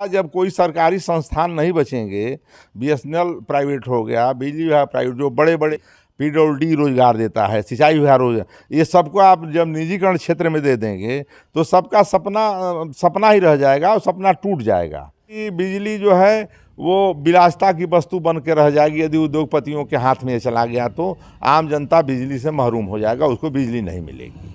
जब कोई सरकारी संस्थान नहीं बचेंगे, बीएसएनएल प्राइवेट हो गया, बिजली विभाग प्राइवेट, जो बड़े बड़े पीडब्ल्यूडी रोजगार देता है, सिंचाई विभाग रोजगार, ये सबको आप जब निजीकरण क्षेत्र में दे देंगे तो सबका सपना ही रह जाएगा और सपना टूट जाएगा। कि बिजली जो है वो विलासिता की वस्तु बन के रह जाएगी। यदि उद्योगपतियों के हाथ में चला गया तो आम जनता बिजली से महरूम हो जाएगा, उसको बिजली नहीं मिलेगी,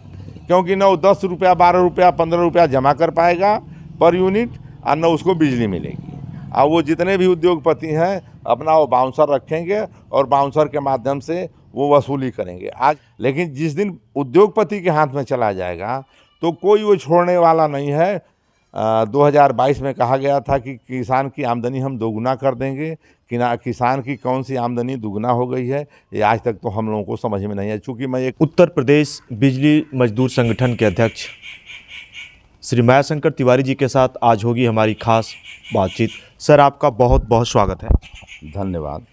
क्योंकि न वो 10 रुपया, 12 रुपया, 15 रुपया जमा कर पाएगा पर यूनिट, और न उसको बिजली मिलेगी। और वो जितने भी उद्योगपति हैं अपना वो बाउंसर रखेंगे और बाउंसर के माध्यम से वो वसूली करेंगे आज। लेकिन जिस दिन उद्योगपति के हाथ में चला जाएगा तो कोई वो छोड़ने वाला नहीं है। 2022 में कहा गया था कि किसान की आमदनी हम दोगुना कर देंगे, कि ना किसान की कौन सी आमदनी दुगुना हो गई है, ये आज तक तो हम लोगों को समझ में नहीं है। चूँकि मैं एक उत्तर प्रदेश बिजली मजदूर संगठन के अध्यक्ष श्री मायाशंकर तिवारी जी के साथ आज होगी हमारी खास बातचीत। सर, आपका बहुत बहुत स्वागत है। धन्यवाद।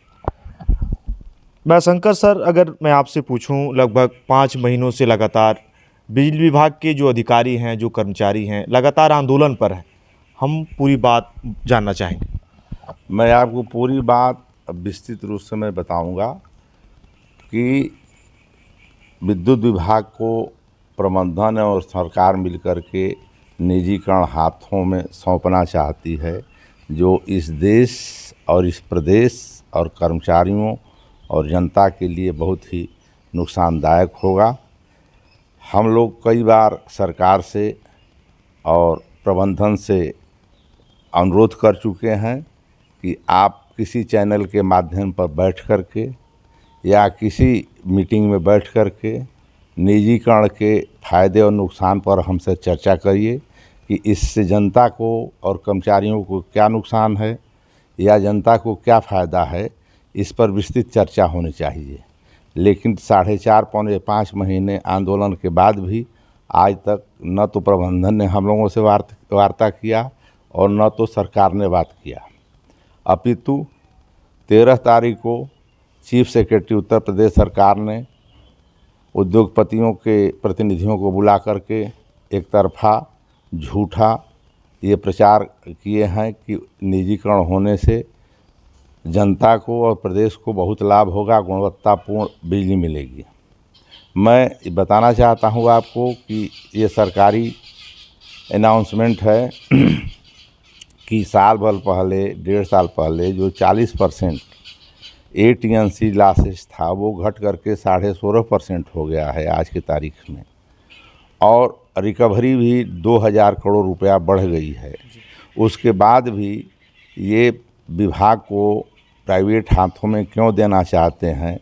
मायाशंकर सर, अगर मैं आपसे पूछूं, लगभग 5 महीनों से लगातार बिजली विभाग के जो अधिकारी हैं, जो कर्मचारी हैं, लगातार आंदोलन पर हैं। हम पूरी बात जानना चाहेंगे। मैं आपको पूरी बात विस्तृत रूप से मैं बताऊंगा कि विद्युत विभाग को प्रबंधन और सरकार मिलकर के निजीकरण हाथों में सौंपना चाहती है, जो इस देश और इस प्रदेश और कर्मचारियों और जनता के लिए बहुत ही नुकसानदायक होगा। हम लोग कई बार सरकार से और प्रबंधन से अनुरोध कर चुके हैं कि आप किसी चैनल के माध्यम पर बैठ कर के या किसी मीटिंग में बैठ कर के निजीकरण के फ़ायदे और नुकसान पर हमसे चर्चा करिए कि इससे जनता को और कर्मचारियों को क्या नुकसान है या जनता को क्या फ़ायदा है, इस पर विस्तृत चर्चा होनी चाहिए। लेकिन 4.5 पौने 5 महीने आंदोलन के बाद भी आज तक न तो प्रबंधन ने हम लोगों से वार्ता किया और न तो सरकार ने बात किया। अपितु 13 तारीख को चीफ सेक्रेटरी उत्तर प्रदेश सरकार ने उद्योगपतियों के प्रतिनिधियों को बुला करके एक तरफा झूठा ये प्रचार किए हैं कि निजीकरण होने से जनता को और प्रदेश को बहुत लाभ होगा, गुणवत्तापूर्ण बिजली मिलेगी। मैं बताना चाहता हूँ आपको कि ये सरकारी अनाउंसमेंट है कि साल भर पहले, 1.5 साल पहले जो 40% AT&C लॉसेस था वो घट करके 16.5% हो गया है आज की तारीख में, और रिकवरी भी 2000 करोड़ रुपया बढ़ गई है। उसके बाद भी ये विभाग को प्राइवेट हाथों में क्यों देना चाहते हैं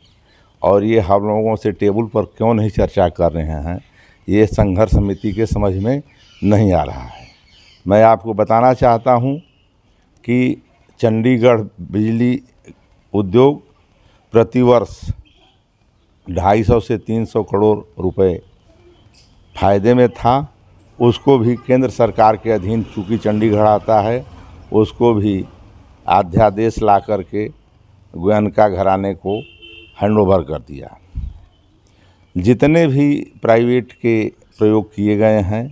और ये हम लोगों से टेबल पर क्यों नहीं चर्चा कर रहे हैं, ये संघर्ष समिति के समझ में नहीं आ रहा है। मैं आपको बताना चाहता हूँ कि चंडीगढ़ बिजली उद्योग प्रतिवर्ष 250 से 300 करोड़ रुपए फ़ायदे में था। उसको भी केंद्र सरकार के अधीन चूँकि चंडीगढ़ आता है, उसको भी अध्यादेश ला करके गोयनका घराने को हैंडओवर कर दिया। जितने भी प्राइवेट के प्रयोग किए गए हैं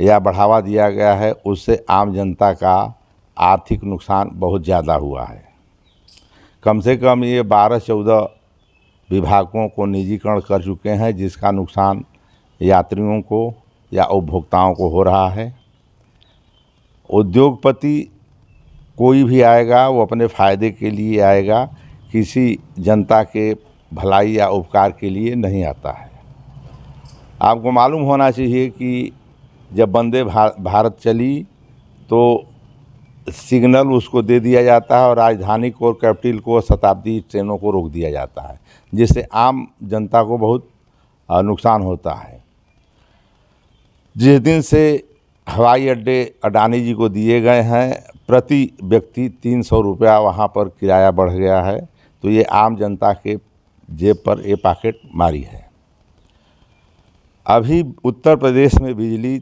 या बढ़ावा दिया गया है, उससे आम जनता का आर्थिक नुकसान बहुत ज़्यादा हुआ है। कम से कम ये 12-14 विभागों को निजीकरण कर चुके हैं, जिसका नुकसान यात्रियों को या उपभोक्ताओं को हो रहा है। उद्योगपति कोई भी आएगा वो अपने फ़ायदे के लिए आएगा, किसी जनता के भलाई या उपकार के लिए नहीं आता है। आपको मालूम होना चाहिए कि जब वंदे भारत चली तो सिग्नल उसको दे दिया जाता है और राजधानी को और कैपिटल को, शताब्दी ट्रेनों को रोक दिया जाता है, जिससे आम जनता को बहुत नुकसान होता है। जिस दिन से हवाई अड्डे अडानी जी को दिए गए हैं, प्रति व्यक्ति 300 रुपया वहाँ पर किराया बढ़ गया है, तो ये आम जनता के जेब पर ये पॉकेट मारी है। अभी उत्तर प्रदेश में बिजली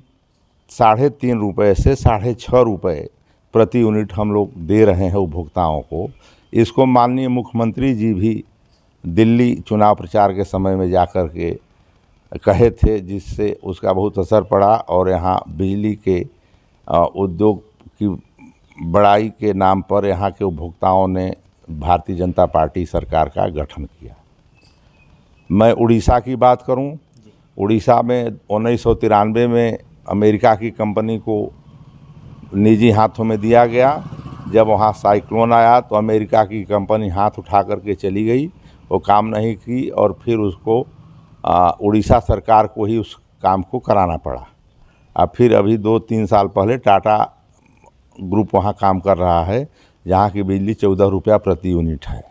3.5 रुपये से 6.5 रुपये प्रति यूनिट हम लोग दे रहे हैं उपभोक्ताओं को। इसको माननीय मुख्यमंत्री जी भी दिल्ली चुनाव प्रचार के समय में जाकर के कहे थे, जिससे उसका बहुत असर पड़ा और यहाँ बिजली के उद्योग की बड़ाई के नाम पर यहाँ के उपभोक्ताओं ने भारतीय जनता पार्टी सरकार का गठन किया। मैं उड़ीसा की बात करूं, उड़ीसा में 1993 में अमेरिका की कंपनी को निजी हाथों में दिया गया। जब वहाँ साइक्लोन आया तो अमेरिका की कंपनी हाथ उठा करके चली गई, वो काम नहीं की और फिर उसको उड़ीसा सरकार को ही उस काम को कराना पड़ा। अब फिर अभी 2-3 साल पहले टाटा ग्रुप वहाँ काम कर रहा है, जहाँ की बिजली 14 रुपया प्रति यूनिट है।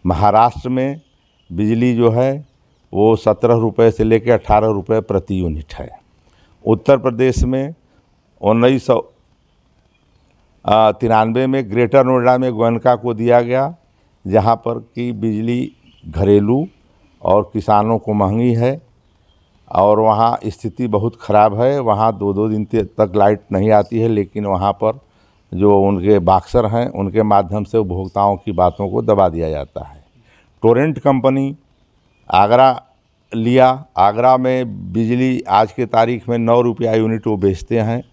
महाराष्ट्र में बिजली जो है वो 17 रुपये से लेकर 18 रुपये प्रति यूनिट है। उत्तर प्रदेश में 1993 में ग्रेटर नोएडा में गोयनका को दिया गया, जहाँ पर कि बिजली घरेलू और किसानों को महंगी है और वहाँ स्थिति बहुत ख़राब है। वहाँ 2-2 दिन तक लाइट नहीं आती है, लेकिन वहाँ पर जो उनके बॉक्सर हैं उनके माध्यम से उपभोक्ताओं की बातों को दबा दिया जाता है। टोरेंट कंपनी आगरा लिया, आगरा में बिजली आज के तारीख में 9 रुपया यूनिट वो बेचते हैं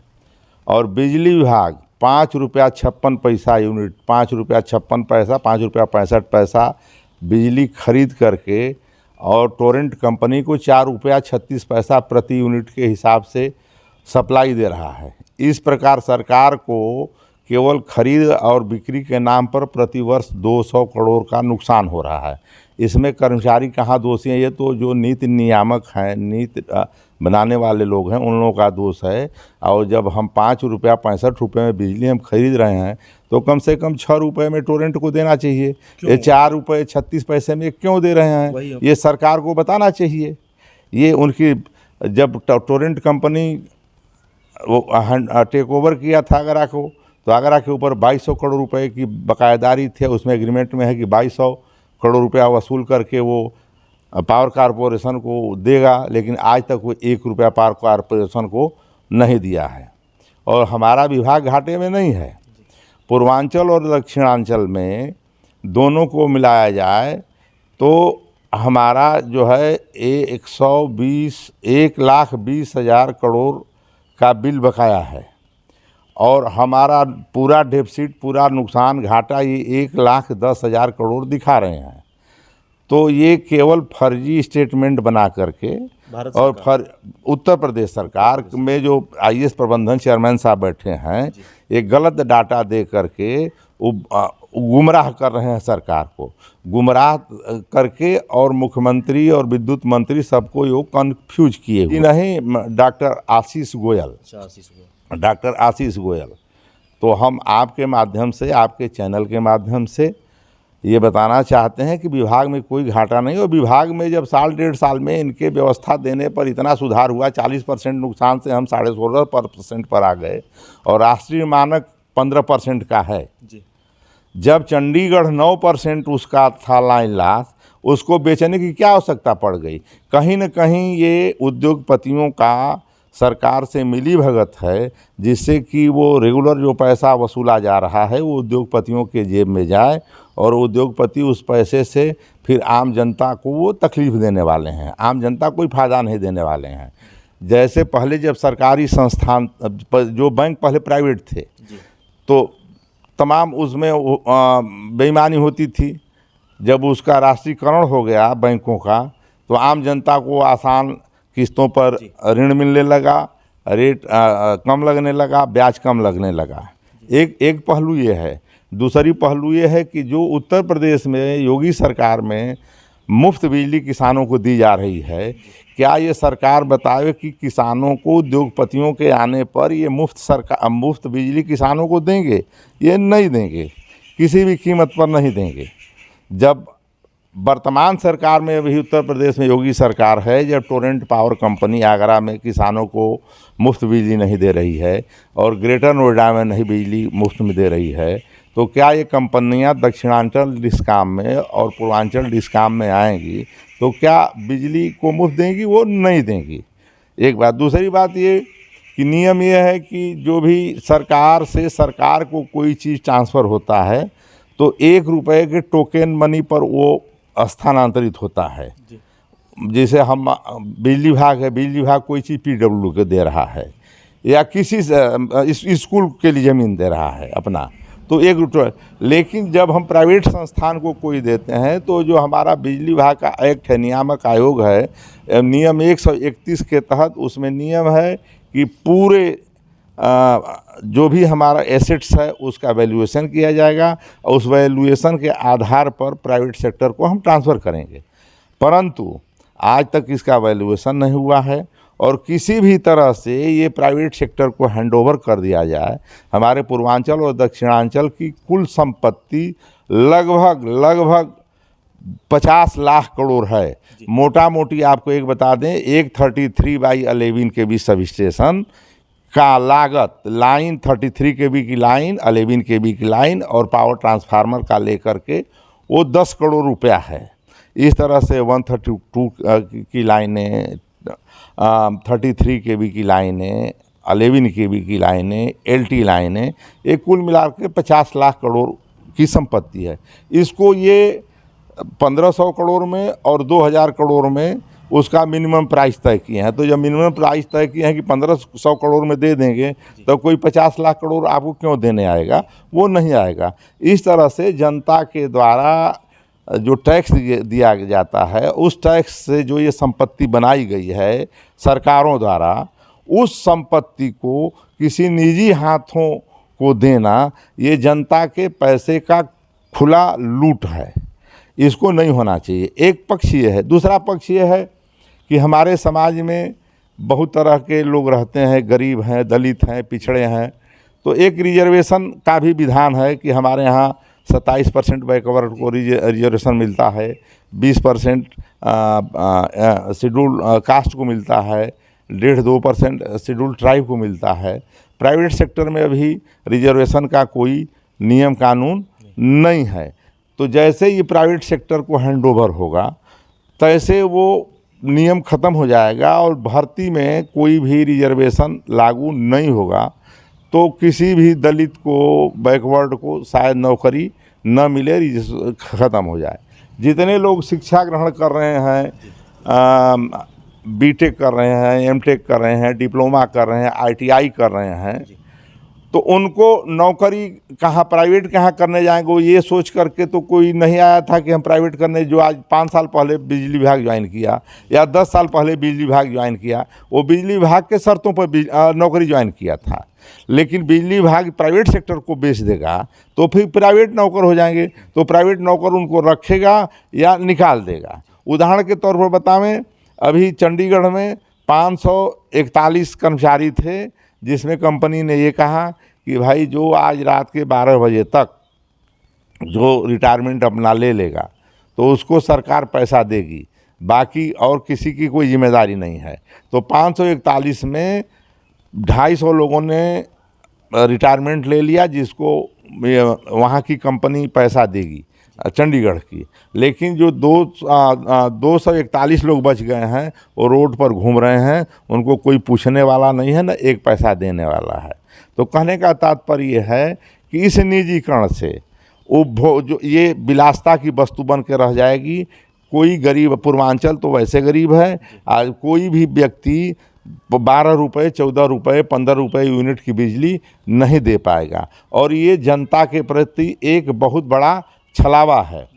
और बिजली विभाग 5 रुपया 56 पैसा यूनिट, 5 रुपया 56 पैसा, 5 रुपया 65 पैसा बिजली खरीद करके और टोरेंट कंपनी को 4 रुपया 36 पैसा प्रति यूनिट के हिसाब से सप्लाई दे रहा है। इस प्रकार सरकार को केवल खरीद और बिक्री के नाम पर प्रतिवर्ष 200 करोड़ का नुकसान हो रहा है। इसमें कर्मचारी कहाँ दोषी हैं? ये तो जो नीति नियामक हैं, नीति बनाने वाले लोग हैं, उन लोगों का दोष है। और जब हम 5 रुपया 65 रुपये में बिजली हम खरीद रहे हैं तो कम से कम 6 रुपये में टोरेंट को देना चाहिए। ये 4 रुपये 36 पैसे में क्यों दे रहे हैं? ये सरकार को बताना चाहिए। ये उनकी जब टोरेंट कंपनी वो टेक ओवर किया था आगरा को, तो आगरा के ऊपर 2200 करोड़ रुपए की बकायदारी थे। उसमें एग्रीमेंट में है कि 2200 करोड़ रुपया वसूल करके वो पावर कॉरपोरेशन को देगा, लेकिन आज तक वो 1 रुपया पावर कॉरपोरेशन को नहीं दिया है। और हमारा विभाग घाटे में नहीं है। पूर्वांचल और दक्षिणांचल में दोनों को मिलाया जाए तो हमारा जो है 1,20,00,000 करोड़ का बिल बकाया है और हमारा पूरा डेफिसिट, पूरा नुकसान, घाटा ये 1,10,000 करोड़ दिखा रहे हैं। तो ये केवल फर्जी स्टेटमेंट बना करके और उत्तर प्रदेश सरकार में जो IAS प्रबंधन चेयरमैन साहब बैठे हैं, एक गलत डाटा दे करके गुमराह कर रहे हैं सरकार को, गुमराह करके और मुख्यमंत्री और विद्युत मंत्री सबको ये कन्फ्यूज किए हुए। नहीं, डॉक्टर आशीष गोयल, तो हम आपके माध्यम से, आपके चैनल के माध्यम से ये बताना चाहते हैं कि विभाग में कोई घाटा नहीं। और विभाग में जब 1.5 साल में इनके व्यवस्था देने पर इतना सुधार हुआ, 40% नुकसान से हम 16.5% पर आ गए और राष्ट्रीय मानक 15% का है। जब चंडीगढ़ 9% उसका था लाइन लॉस, उसको बेचने की क्या आवश्यकता पड़ गई? कहीं न कहीं ये उद्योगपतियों का सरकार से मिली भगत है, जिससे कि वो रेगुलर जो पैसा वसूला जा रहा है वो उद्योगपतियों के जेब में जाए और उद्योगपति उस पैसे से फिर आम जनता को वो तकलीफ़ देने वाले हैं, आम जनता कोई फ़ायदा नहीं देने वाले हैं। जैसे पहले जब सरकारी संस्थान, जो बैंक पहले प्राइवेट थे, तो तमाम उसमें बेईमानी होती थी। जब उसका राष्ट्रीयकरण हो गया बैंकों का, तो आम जनता को आसान किस्तों पर ऋण मिलने लगा, रेट कम लगने लगा, ब्याज कम लगने लगा। एक पहलू ये है। दूसरी पहलू ये है कि जो उत्तर प्रदेश में योगी सरकार में मुफ्त बिजली किसानों को दी जा रही है, क्या ये सरकार बतावे कि किसानों को उद्योगपतियों के आने पर ये मुफ्त बिजली किसानों को देंगे? ये नहीं देंगे, किसी भी कीमत पर नहीं देंगे। जब वर्तमान सरकार में अभी उत्तर प्रदेश में योगी सरकार है, जब टोरेंट पावर कंपनी आगरा में किसानों को मुफ्त बिजली नहीं दे रही है और ग्रेटर नोएडा में नहीं बिजली मुफ्त में दे रही है, तो क्या ये कंपनियां दक्षिणांचल डिस्काम में और पूर्वांचल डिस्काम में आएंगी तो क्या बिजली को मुफ्त देंगी? वो नहीं देंगी। एक बात। दूसरी बात ये कि नियम ये है कि जो भी सरकार से सरकार को कोई चीज़ ट्रांसफ़र होता है तो 1 रुपये के टोकन मनी पर वो स्थानांतरित होता है। जैसे हम बिजली विभाग है, बिजली विभाग कोई चीज़ PW को दे रहा है, या किसी स्कूल के लिए ज़मीन दे रहा है अपना, तो एक रुपये। लेकिन जब हम प्राइवेट संस्थान को कोई देते हैं तो जो हमारा बिजली विभाग का एक्ट है, नियामक आयोग है, नियम 131 के तहत उसमें नियम है कि पूरे जो भी हमारा एसेट्स है उसका वैल्यूएशन किया जाएगा और उस वैल्यूएशन के आधार पर प्राइवेट सेक्टर को हम ट्रांसफ़र करेंगे। परंतु आज तक इसका वैल्यूएशन नहीं हुआ है और किसी भी तरह से ये प्राइवेट सेक्टर को हैंडओवर कर दिया जाए। हमारे पूर्वांचल और दक्षिणांचल की कुल संपत्ति लगभग 50 लाख करोड़ है। मोटा मोटी आपको एक बता दें, एक 33/11 kV सब स्टेशन का लागत, लाइन 33 kV की लाइन, 11 kV की लाइन और पावर ट्रांसफार्मर का लेकर के वो 10 करोड़ रुपया है। इस तरह से 132 की लाइनें, 33 kV की लाइनें, 11 kV की लाइनें, LT लाइनें, ये कुल मिला के 50 लाख करोड़ की संपत्ति है। इसको ये 1500 करोड़ में और 2000 करोड़ में उसका मिनिमम प्राइस तय किए हैं। तो जब मिनिमम प्राइस तय किए हैं कि 1500 करोड़ में दे देंगे तो कोई 50 लाख करोड़ आपको क्यों देने आएगा, वो नहीं आएगा। इस तरह से जनता के द्वारा जो टैक्स दिया जाता है, उस टैक्स से जो ये संपत्ति बनाई गई है सरकारों द्वारा, उस संपत्ति को किसी निजी हाथों को देना ये जनता के पैसे का खुला लूट है। इसको नहीं होना चाहिए। एक पक्ष ये है। दूसरा पक्ष ये है कि हमारे समाज में बहुत तरह के लोग रहते हैं, गरीब हैं, दलित हैं, पिछड़े हैं। तो एक रिजर्वेशन का भी विधान है कि हमारे यहाँ 27% बैकवर्ड को रिजर्वेशन मिलता है, 20% शेड्यूल कास्ट को मिलता है, 1.5-2% शेड्यूल ट्राइब को मिलता है। प्राइवेट सेक्टर में अभी रिजर्वेशन का कोई नियम कानून नहीं है। तो जैसे ये प्राइवेट सेक्टर को हैंडओवर होगा तैसे वो नियम ख़त्म हो जाएगा और भर्ती में कोई भी रिजर्वेशन लागू नहीं होगा। तो किसी भी दलित को, बैकवर्ड को शायद नौकरी न मिले, ख़त्म हो जाए। जितने लोग शिक्षा ग्रहण कर रहे हैं, बीटेक कर रहे हैं, एमटेक कर रहे हैं, डिप्लोमा कर रहे हैं, ITI कर रहे हैं, तो उनको नौकरी कहाँ, प्राइवेट कहाँ करने जाएंगे, वो ये सोच करके तो कोई नहीं आया था कि हम प्राइवेट करने। जो आज 5 साल पहले बिजली विभाग ज्वाइन किया या 10 साल पहले बिजली विभाग ज्वाइन किया, वो बिजली विभाग के शर्तों पर नौकरी ज्वाइन किया था। लेकिन बिजली विभाग प्राइवेट सेक्टर को बेच देगा तो फिर प्राइवेट नौकर हो जाएंगे, तो प्राइवेट नौकर उनको रखेगा या निकाल देगा। उदाहरण के तौर पर बतावें, अभी चंडीगढ़ में 541 कर्मचारी थे, जिसमें कंपनी ने ये कहा कि भाई जो आज रात के 12 बजे तक जो रिटायरमेंट अपना ले लेगा तो उसको सरकार पैसा देगी, बाकी और किसी की कोई जिम्मेदारी नहीं है। तो 541 में 250 लोगों ने रिटायरमेंट ले लिया, जिसको वहाँ की कंपनी पैसा देगी, चंडीगढ़ की। लेकिन जो 241 लोग बच गए हैं वो रोड पर घूम रहे हैं, उनको कोई पूछने वाला नहीं है, ना एक पैसा देने वाला है। तो कहने का तात्पर्य ये है कि इस निजीकरण से जो ये विलासिता की वस्तु बन के रह जाएगी। कोई गरीब, पूर्वांचल तो वैसे गरीब है, आज कोई भी व्यक्ति 12 रुपये, 14 रुपये, 15 रुपये यूनिट की बिजली नहीं दे पाएगा। और ये जनता के प्रति एक बहुत बड़ा छलावा है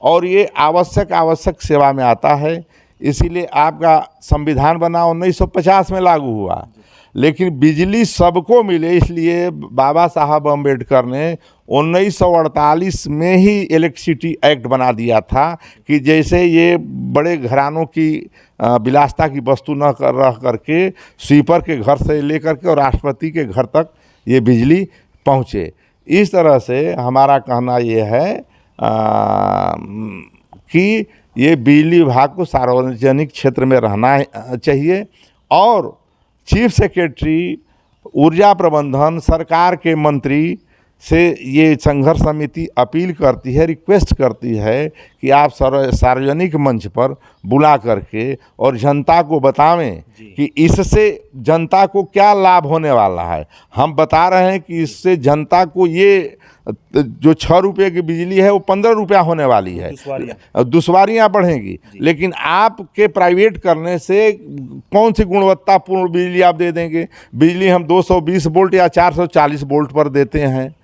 और ये आवश्यक सेवा में आता है। इसीलिए आपका संविधान बना 1950 में लागू हुआ, लेकिन बिजली सबको मिले, इसलिए बाबा साहब अम्बेडकर ने 1948 में ही इलेक्ट्रिसिटी एक्ट बना दिया था कि जैसे ये बड़े घरानों की विलासिता की वस्तु न कर रह करके स्वीपर के घर से लेकर के और राष्ट्रपति के घर तक ये बिजली पहुँचे। इस तरह से हमारा कहना ये है कि ये बिजली विभाग को सार्वजनिक क्षेत्र में रहना चाहिए और चीफ सेक्रेटरी, ऊर्जा प्रबंधन, सरकार के मंत्री से ये संघर्ष समिति अपील करती है, रिक्वेस्ट करती है कि आप सार्वजनिक मंच पर बुला करके और जनता को बतावें कि इससे जनता को क्या लाभ होने वाला है। हम बता रहे हैं कि इससे जनता को ये जो 6 रुपये की बिजली है वो 15 रुपया होने वाली है, दुश्वारियाँ बढ़ेंगी। लेकिन आपके प्राइवेट करने से कौन सी गुणवत्तापूर्ण बिजली आप दे देंगे? बिजली हम 220 वोल्ट या 440 वोल्ट पर देते हैं।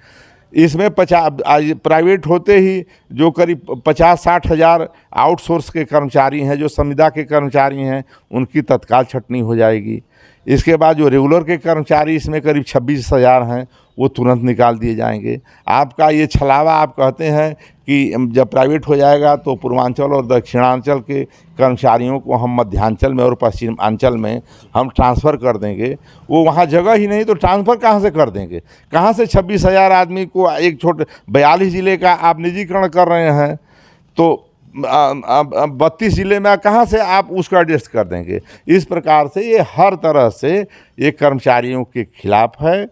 इसमें प्राइवेट होते ही जो करीब 50-60 हज़ार आउटसोर्स के कर्मचारी हैं, जो संविदा के कर्मचारी हैं, उनकी तत्काल छटनी हो जाएगी। इसके बाद जो रेगुलर के कर्मचारी इसमें करीब 26 हज़ार हैं, वो तुरंत निकाल दिए जाएंगे। आपका ये छलावा आप कहते हैं कि जब प्राइवेट हो जाएगा तो पूर्वांचल और दक्षिणांचल के कर्मचारियों को हम मध्यांचल में और पश्चिमांचल में हम ट्रांसफ़र कर देंगे। वो वहाँ जगह ही नहीं तो ट्रांसफ़र कहाँ से कर देंगे? कहाँ से 26 हज़ार आदमी को एक छोटे 42 ज़िले का आप निजीकरण कर रहे हैं, तो 32 ज़िले में कहाँ से आप उसको एडजस्ट कर देंगे? इस प्रकार से ये हर तरह से ये कर्मचारियों के खिलाफ है,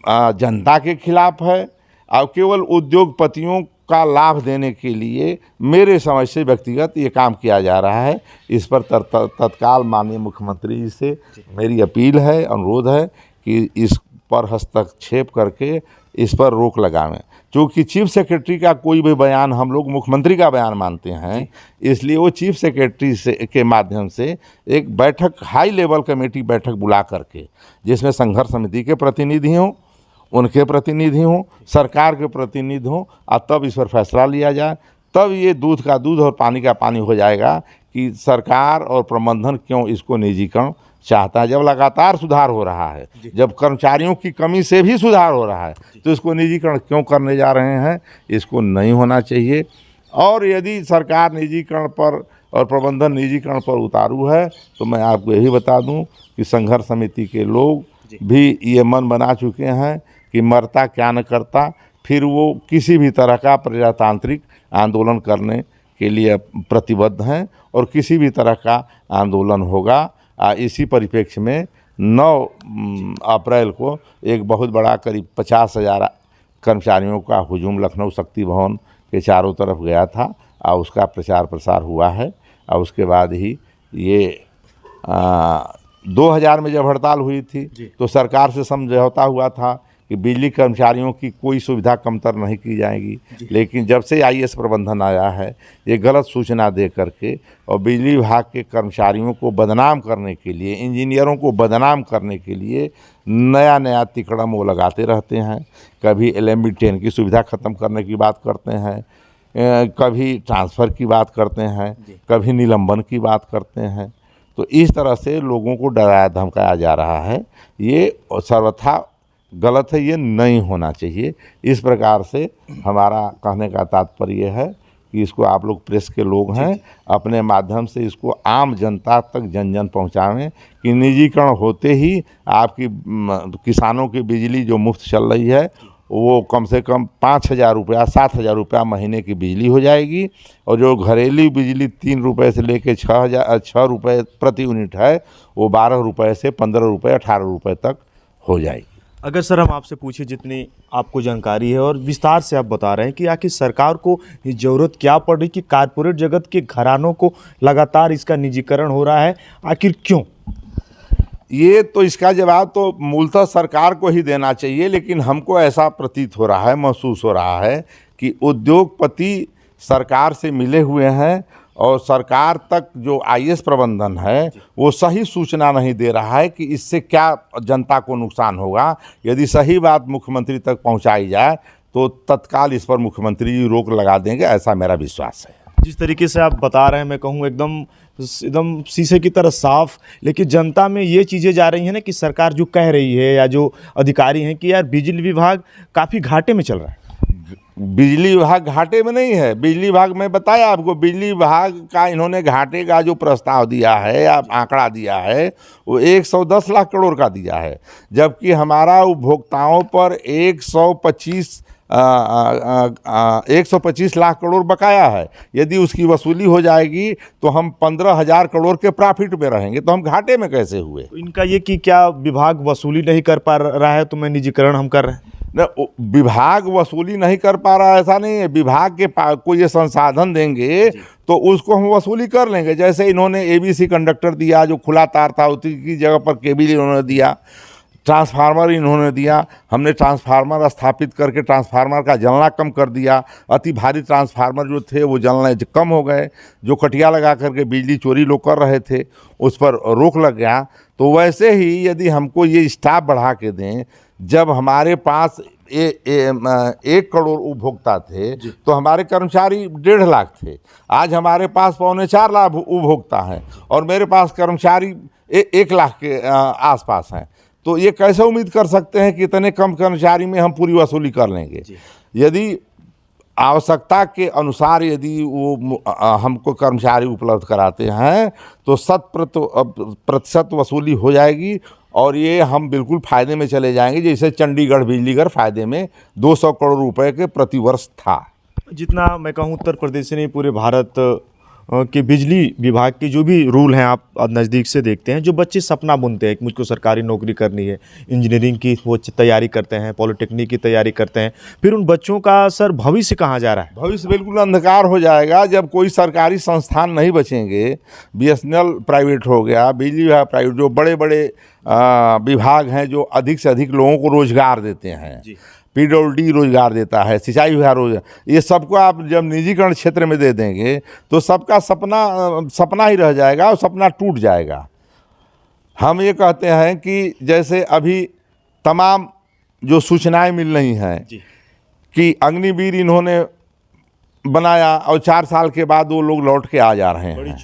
जनता के खिलाफ है, और केवल उद्योगपतियों का लाभ देने के लिए मेरे समझ से व्यक्तिगत ये काम किया जा रहा है। इस पर तत्काल माननीय मुख्यमंत्री जी से मेरी अपील है, अनुरोध है कि इस पर हस्तक्षेप करके इस पर रोक लगावें। क्योंकि चीफ सेक्रेटरी का कोई भी बयान हम लोग मुख्यमंत्री का बयान मानते हैं, इसलिए वो चीफ सेक्रेटरी से के माध्यम से एक बैठक, हाई लेवल कमेटी बैठक बुला करके, जिसमें संघर्ष समिति के प्रतिनिधि हों, उनके प्रतिनिधि हों, सरकार के प्रतिनिधि हों, और तब इस पर फैसला लिया जाए। तब ये दूध का दूध और पानी का पानी हो जाएगा कि सरकार और प्रबंधन क्यों इसको निजीकरण चाहता है। जब लगातार सुधार हो रहा है, जब कर्मचारियों की कमी से भी सुधार हो रहा है, तो इसको निजीकरण क्यों करने जा रहे हैं? इसको नहीं होना चाहिए। और यदि सरकार निजीकरण पर और प्रबंधन निजीकरण पर उतारू है, तो मैं आपको यही बता दूं कि संघर्ष समिति के लोग भी ये मन बना चुके हैं कि मरता क्या न करता, फिर वो किसी भी तरह का प्रजातांत्रिक आंदोलन करने के लिए प्रतिबद्ध हैं और किसी भी तरह का आंदोलन होगा। इसी परिप्रेक्ष्य में 9 अप्रैल को एक बहुत बड़ा करीब 50,000 कर्मचारियों का हुजूम लखनऊ शक्ति भवन के चारों तरफ गया था, और उसका प्रचार प्रसार हुआ है। और उसके बाद ही ये 2000 में जब हड़ताल हुई थी तो सरकार से समझौता हुआ था कि बिजली कर्मचारियों की कोई सुविधा कमतर नहीं की जाएगी। लेकिन जब से आईएएस प्रबंधन आया है, ये गलत सूचना दे करके और बिजली विभाग के कर्मचारियों को बदनाम करने के लिए, इंजीनियरों को बदनाम करने के लिए नया नया तिकड़म वो लगाते रहते हैं। कभी LMB 10 की सुविधा ख़त्म करने की बात करते हैं, कभी ट्रांसफ़र की बात करते हैं, कभी निलंबन की बात करते हैं। तो इस तरह से लोगों को डराया धमकाया जा रहा है। ये सर्वथा गलत है, ये नहीं होना चाहिए। इस प्रकार से हमारा कहने का तात्पर्य है कि इसको आप लोग प्रेस के लोग हैं, अपने माध्यम से इसको आम जनता तक जन जन पहुँचावें कि निजीकरण होते ही आपकी किसानों की बिजली जो मुफ्त चल रही है वो कम से कम 5,000 रुपया 7,000 रुपया महीने की बिजली हो जाएगी, और जो घरेलू बिजली 3 रुपये से लेकर 6 रुपये प्रति यूनिट है, वो 12 रुपये से 15 रुपये 18 रुपये तक हो जाएगी। अगर सर हम आपसे पूछे, जितनी आपको जानकारी है और विस्तार से आप बता रहे हैं कि आखिर सरकार को ये ज़रूरत क्या पड़ रही कि कारपोरेट जगत के घरानों को लगातार इसका निजीकरण हो रहा है, आखिर क्यों? ये तो इसका जवाब तो मूलतः सरकार को ही देना चाहिए, लेकिन हमको ऐसा प्रतीत हो रहा है, महसूस हो रहा है कि उद्योगपति सरकार से मिले हुए हैं और सरकार तक जो आईएएस प्रबंधन है वो सही सूचना नहीं दे रहा है कि इससे क्या जनता को नुकसान होगा। यदि सही बात मुख्यमंत्री तक पहुंचाई जाए तो तत्काल इस पर मुख्यमंत्री जी रोक लगा देंगे, ऐसा मेरा विश्वास है। जिस तरीके से आप बता रहे हैं, मैं कहूँ एकदम शीशे की तरह साफ, लेकिन जनता में ये चीज़ें जा रही हैं ना कि सरकार जो कह रही है या जो अधिकारी हैं कि यार बिजली विभाग काफ़ी घाटे में चल रहा है। बिजली विभाग घाटे में नहीं है। बिजली विभाग, मैं बताया आपको, बिजली विभाग का इन्होंने घाटे का जो प्रस्ताव दिया है या आंकड़ा दिया है वो 110 लाख करोड़ का दिया है, जबकि हमारा उपभोक्ताओं पर 125 लाख करोड़ बकाया है। यदि उसकी वसूली हो जाएगी तो हम 15,000 करोड़ के प्रॉफिट में रहेंगे, तो हम घाटे में कैसे हुए? तो इनका ये कि क्या विभाग वसूली नहीं कर पा रहा है तो मैं निजीकरण हम कर रहे हैं? न विभाग वसूली नहीं कर पा रहा, ऐसा नहीं है। विभाग के को ये संसाधन देंगे तो उसको हम वसूली कर लेंगे। जैसे इन्होंने एबीसी कंडक्टर दिया, जो खुला तार था उसी की जगह पर केबल इन्होंने दिया, ट्रांसफार्मर इन्होंने दिया, हमने ट्रांसफार्मर स्थापित करके ट्रांसफार्मर का जलना कम कर दिया। अति भारी ट्रांसफार्मर जो थे वो जलने कम हो गए। जो कटिया लगा करके बिजली चोरी लोग कर रहे थे उस पर रोक लग गया। तो वैसे ही यदि हमको ये स्टाफ बढ़ा के दें, जब हमारे पास 1 करोड़ उपभोक्ता थे तो हमारे कर्मचारी 1.5 लाख थे। आज हमारे पास 4.25 लाख उपभोक्ता हैं और मेरे पास कर्मचारी 1 लाख के आसपास हैं। तो ये कैसे उम्मीद कर सकते हैं कि इतने कम कर्मचारी में हम पूरी वसूली कर लेंगे? यदि आवश्यकता के अनुसार यदि वो हमको कर्मचारी उपलब्ध कराते हैं तो 100% वसूली हो जाएगी और ये हम बिल्कुल फ़ायदे में चले जाएंगे। जैसे चंडीगढ़ बिजलीघर फ़ायदे में 200 करोड़ रुपए के प्रतिवर्ष था। जितना मैं कहूँ उत्तर प्रदेश से नहीं पूरे भारत के बिजली विभाग के जो भी रूल हैं आप नज़दीक से देखते हैं, जो बच्चे सपना बुनते हैं कि मुझको सरकारी नौकरी करनी है, इंजीनियरिंग की वो तैयारी करते हैं, पॉलिटेक्निक की तैयारी करते हैं, फिर उन बच्चों का सर भविष्य कहाँ जा रहा है? भविष्य बिल्कुल अंधकार हो जाएगा जब कोई सरकारी संस्थान नहीं बचेंगे। बीएसएनएल प्राइवेट हो गया, बिजली विभाग प्राइवेट, जो बड़े बड़े विभाग हैं जो अधिक से अधिक लोगों को रोजगार देते हैं। PWD रोजगार देता है, सिंचाई विभाग रोजगार, ये सबको आप जब निजीकरण क्षेत्र में दे देंगे तो सबका सपना ही रह जाएगा और सपना टूट जाएगा। हम ये कहते हैं कि जैसे अभी तमाम जो सूचनाएं मिल रही हैं कि अग्निवीर इन्होंने बनाया और 4 साल के बाद वो लोग लौट के आ जा रहे हैं,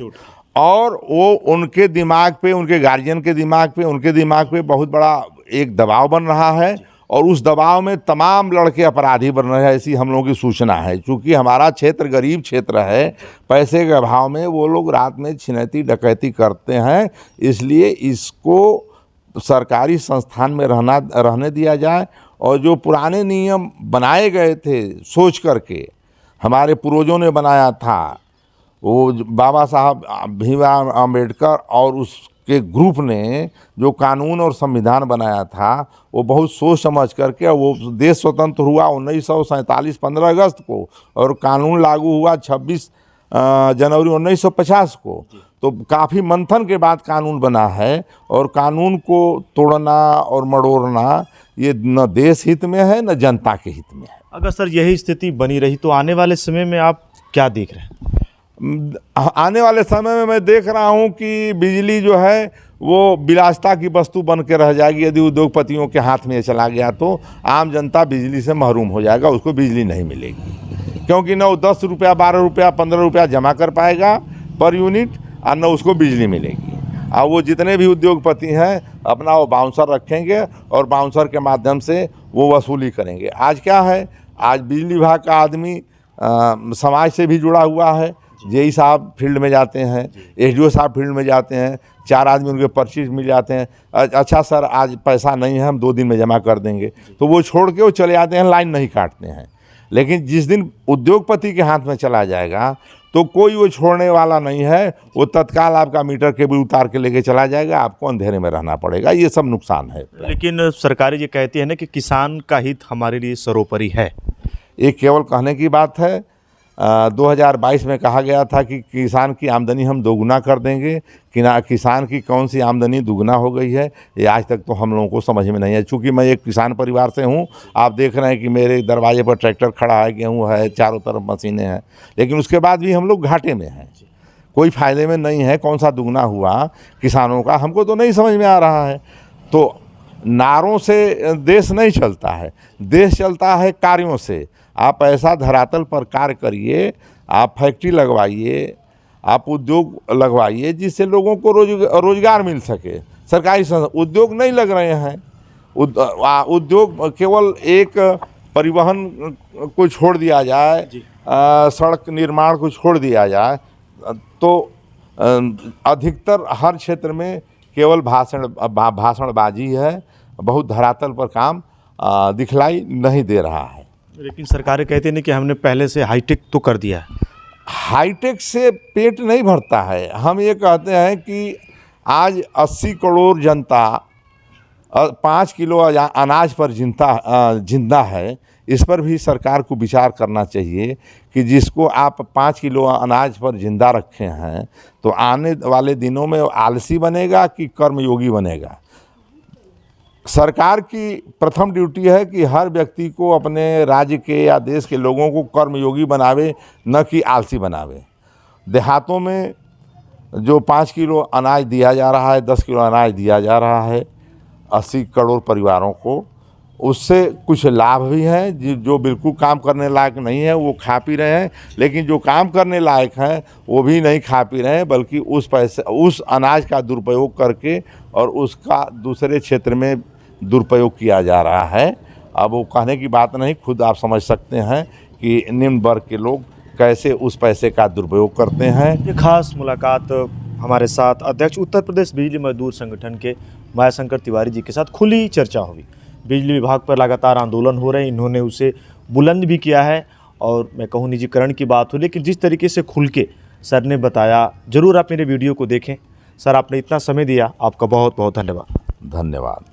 और वो उनके दिमाग पे, उनके गार्जियन के दिमाग पे, उनके दिमाग पे बहुत बड़ा एक दबाव बन रहा है और उस दबाव में तमाम लड़के अपराधी बन रहे हैं, ऐसी हम लोगों की सूचना है। क्योंकि हमारा क्षेत्र गरीब क्षेत्र है, पैसे के अभाव में वो लोग रात में छिनैती डकैती करते हैं, इसलिए इसको सरकारी संस्थान में रहने दिया जाए। और जो पुराने नियम बनाए गए थे सोच करके, हमारे पूर्वजों ने बनाया था, वो बाबा साहब भीमराव अम्बेडकर और उसके ग्रुप ने जो कानून और संविधान बनाया था, वो बहुत सोच समझ करके, वो देश स्वतंत्र हुआ 1947 15 अगस्त को और कानून लागू हुआ 26 जनवरी 1950 को। तो काफ़ी मंथन के बाद कानून बना है और कानून को तोड़ना और मड़ोड़ना ये न देश हित में है न जनता के हित में है। अगर सर यही स्थिति बनी रही तो आने वाले समय में आप क्या देख रहे हैं? आने वाले समय में मैं देख रहा हूं कि बिजली जो है वो विलासिता की वस्तु बन के रह जाएगी। यदि उद्योगपतियों के हाथ में चला गया तो आम जनता बिजली से महरूम हो जाएगा, उसको बिजली नहीं मिलेगी। क्योंकि न वो 10 रुपया, 12 रुपया, 15 रुपया जमा कर पाएगा पर यूनिट, और न उसको बिजली मिलेगी। और वो जितने भी उद्योगपति हैं अपना वो बाउंसर रखेंगे और बाउंसर के माध्यम से वो वसूली करेंगे। आज क्या है, आज बिजली विभाग का आदमी समाज से भी जुड़ा हुआ है। जेई साहब फील्ड में जाते हैं, SDO साहब फील्ड में जाते हैं, 4 आदमी उनके पर्ची मिल जाते हैं। अच्छा सर आज पैसा नहीं है, हम 2 दिन में जमा कर देंगे, तो वो छोड़ के वो चले जाते हैं, लाइन नहीं काटते हैं। लेकिन जिस दिन उद्योगपति के हाथ में चला जाएगा तो कोई वो छोड़ने वाला नहीं है, वो तत्काल आपका मीटर केबल उतार के लेके चला जाएगा, आपको अंधेरे में रहना पड़ेगा। ये सब नुकसान है। लेकिन सरकारें ये कहती है ना कि किसान का हित हमारे लिए सर्वोपरि है। ये केवल कहने की बात है। 2022 में कहा गया था कि किसान की आमदनी हम दोगुना कर देंगे, कि ना किसान की कौन सी आमदनी दुगुना हो गई है, ये आज तक तो हम लोगों को समझ में नहीं है। चूँकि मैं एक किसान परिवार से हूँ, आप देख रहे हैं कि मेरे दरवाजे पर ट्रैक्टर खड़ा है, गेहूँ है, चारों तरफ मशीनें हैं, लेकिन उसके बाद भी हम लोग घाटे में हैं, कोई फ़ायदे में नहीं है। कौन सा दुगना हुआ किसानों का, हमको तो नहीं समझ में आ रहा है। तो नारों से देश नहीं चलता है, देश चलता है कार्यों से। आप ऐसा धरातल पर कार्य करिए, आप फैक्ट्री लगवाइए, आप उद्योग लगवाइए जिससे लोगों को रोजगार मिल सके। सरकारी उद्योग नहीं लग रहे हैं, उद्योग केवल एक परिवहन को छोड़ दिया जाए, सड़क निर्माण को छोड़ दिया जाए, तो अधिकतर हर क्षेत्र में केवल भाषणबाजी है, बहुत धरातल पर काम दिखलाई नहीं दे रहा है। लेकिन सरकारें कहती हैं कि हमने पहले से हाईटेक तो कर दिया है। हाईटेक से पेट नहीं भरता है। हम ये कहते हैं कि आज 80 करोड़ जनता 5 किलो अनाज पर जिंदा है, इस पर भी सरकार को विचार करना चाहिए कि जिसको आप 5 किलो अनाज पर जिंदा रखे हैं तो आने वाले दिनों में आलसी बनेगा कि कर्मयोगी बनेगा। सरकार की प्रथम ड्यूटी है कि हर व्यक्ति को अपने राज्य के या देश के लोगों को कर्मयोगी बनावे, न कि आलसी बनावे। देहातों में जो 5 किलो अनाज दिया जा रहा है, 10 किलो अनाज दिया जा रहा है 80 करोड़ परिवारों को, उससे कुछ लाभ भी हैं। जो बिल्कुल काम करने लायक नहीं है वो खा पी रहे हैं, लेकिन जो काम करने लायक हैं वो भी नहीं खा पी रहे हैं, बल्कि उस अनाज का दुरुपयोग करके और उसका दूसरे क्षेत्र में दुरुपयोग किया जा रहा है। अब वो कहने की बात नहीं, खुद आप समझ सकते हैं कि निम्न वर्ग के लोग कैसे उस पैसे का दुरुपयोग करते हैं। ये खास मुलाकात हमारे साथ अध्यक्ष उत्तर प्रदेश बिजली मजदूर संगठन के मायाशंकर तिवारी जी के साथ खुली चर्चा हुई। बिजली विभाग पर लगातार आंदोलन हो रहे हैं, इन्होंने उसे बुलंद भी किया है और मैं कहूँ निजीकरण की बात हो, लेकिन जिस तरीके से खुल के सर ने बताया, ज़रूर आप मेरे वीडियो को देखें। सर, आपने इतना समय दिया, आपका बहुत बहुत धन्यवाद। धन्यवाद।